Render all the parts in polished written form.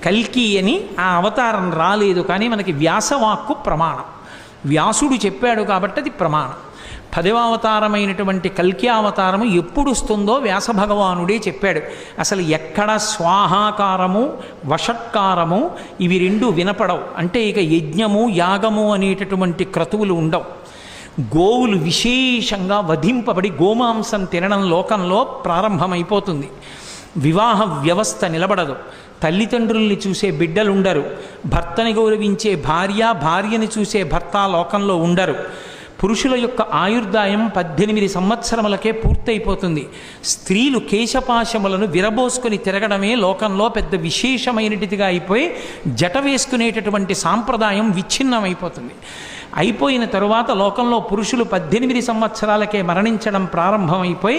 కల్కి అని ఆ అవతారం రాలేదు, కానీ మనకి వ్యాసవాక్కు ప్రమాణం. వ్యాసుడు చెప్పాడు కాబట్టి అది ప్రమాణం. 10వ అవతారమైనటువంటి కల్కి అవతారము ఎప్పుడు వస్తుందో వ్యాస భగవానుడే చెప్పాడు. అసలు ఎక్కడ స్వాహాకారము వషట్కారము ఇవి రెండు వినపడవు. అంటే ఇక యజ్ఞము యాగము అనేటటువంటి క్రతువులు ఉండవు. గోవులు విశేషంగా వధింపబడి గోమాంసం తినడం లోకంలో ప్రారంభమైపోతుంది. వివాహ వ్యవస్థ నిలబడదు. తల్లిదండ్రుల్ని చూసే బిడ్డలు ఉండరు. భర్తని గౌరవించే భార్య, భార్యని చూసే భర్త లోకంలో ఉండరు. పురుషుల యొక్క ఆయుర్దాయం 18 సంవత్సరములకే పూర్తయిపోతుంది. స్త్రీలు కేశపాశములను విరబోసుకొని తిరగడమే లోకంలో పెద్ద విశేషమైనటిదిగా అయిపోయి జట వేసుకునేటటువంటి సాంప్రదాయం విచ్ఛిన్నమైపోతుంది. అయిపోయిన తరువాత లోకంలో పురుషులు 18 సంవత్సరాలకే మరణించడం ప్రారంభమైపోయి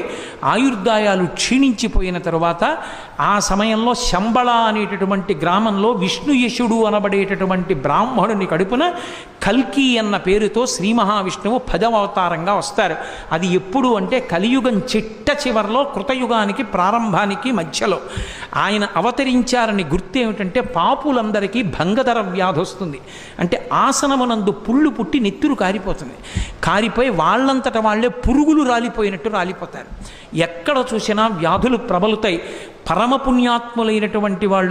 ఆయుర్దాయాలు క్షీణించిపోయిన తరువాత ఆ సమయంలో శంబళ అనేటటువంటి గ్రామంలో విష్ణుయశుడు అనబడేటటువంటి బ్రాహ్మణుని కడుపున కల్కి అన్న పేరుతో శ్రీ మహావిష్ణువు 10వ అవతారంగా వస్తారు. అది ఎప్పుడు అంటే కలియుగం చిట్ట చివరిలో, కృతయుగానికి ప్రారంభానికి మధ్యలో ఆయన అవతరించారని గుర్తు ఏమిటంటే పాపులందరికీ భంగధర వ్యాధి వస్తుంది. అంటే ఆసనమునందు పుళ్ళు పుట్టి నెత్తురు కారిపోతుంది. కారిపోయి వాళ్ళంతట వాళ్ళే పురుగులు రాలిపోయినట్టు రాలిపోతారు. ఎక్కడ చూసినా వ్యాధులు ప్రబలుతాయి. పరమపుణ్యాత్ములైనటువంటి వాళ్ళు